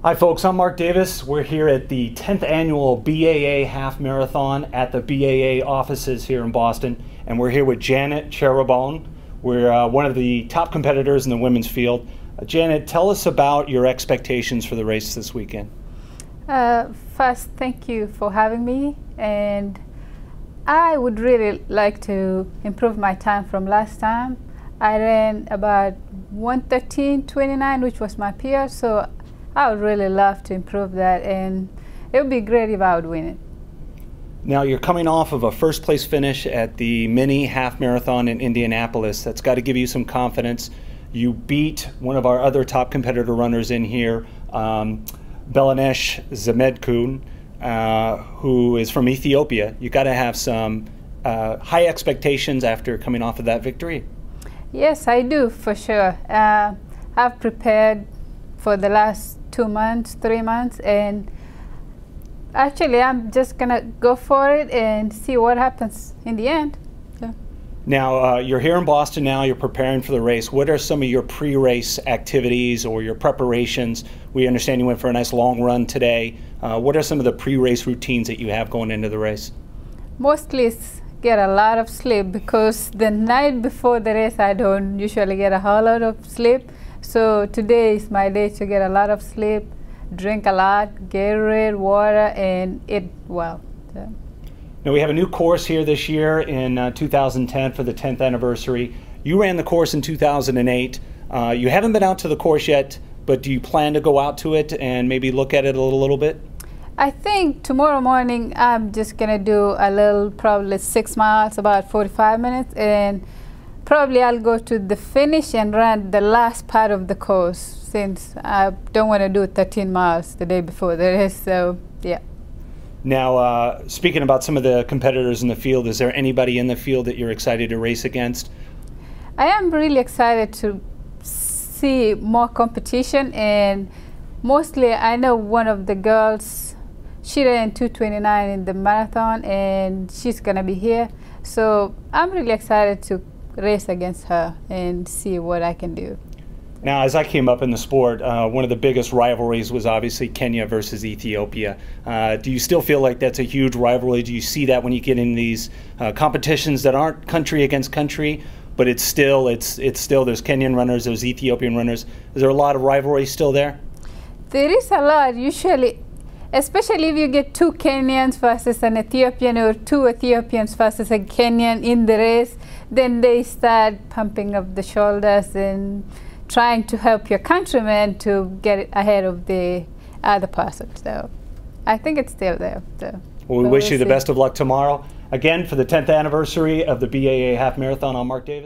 Hi folks, I'm Marc Davis. We're here at the 10th annual B.A.A. half marathon at the B.A.A. offices here in Boston, and we're here with Janet Cherobon. We're one of the top competitors in the women's field. Janet, tell us about your expectations for the race this weekend. First, thank you for having me, and I would really like to improve my time from last time. I ran about 1:13.29, which was my PR, so I would really love to improve that, and it would be great if I would win it. Now, you're coming off of a first place finish at the mini half marathon in Indianapolis. That's got to give you some confidence. You beat one of our other top competitor runners in here, B.A.A. Zemedkun, who is from Ethiopia. You got to have some high expectations after coming off of that victory. Yes, I do, for sure. I've prepared for the last 2 months, 3 months, and actually I'm just gonna go for it and see what happens in the end. Yeah. Now, you're here in Boston now, you're preparing for the race. What are some of your pre-race activities or your preparations? We understand you went for a nice long run today. What are some of the pre-race routines that you have going into the race? Mostly it's get a lot of sleep, because the night before the race I don't usually get a whole lot of sleep. So today is my day to get a lot of sleep, drink a lot, Gatorade, water, and eat well. So. Now, we have a new course here this year in 2010 for the 10th anniversary. You ran the course in 2008. You haven't been out to the course yet, but do you plan to go out to it and maybe look at it a little bit? I think tomorrow morning I'm just going to do a little, probably 6 miles, about 45 minutes, and probably I'll go to the finish and run the last part of the course, since I don't want to do 13 miles the day before the race, so yeah. Now, speaking about some of the competitors in the field, is there anybody in the field that you're excited to race against? I am really excited to see more competition, and mostly I know one of the girls, she ran 2:29 in the marathon, and she's going to be here, so I'm really excited to race against her and see what I can do. Now, as I came up in the sport, one of the biggest rivalries was obviously Kenya versus Ethiopia. Do you still feel like that's a huge rivalry? Do you see that when you get in these competitions that aren't country against country, but it's still there's Kenyan runners, there's Ethiopian runners? Is there a lot of rivalry still there? There is a lot, usually, especially if you get 2 Kenyans versus an Ethiopian, or 2 Ethiopians versus a Kenyan in the race, then they start pumping up the shoulders and trying to help your countrymen to get ahead of the other person. So I think it's still there. So, well, we wish you the best of luck tomorrow. Again, for the 10th anniversary of the B.A.A. half marathon, I'm Marc Davis.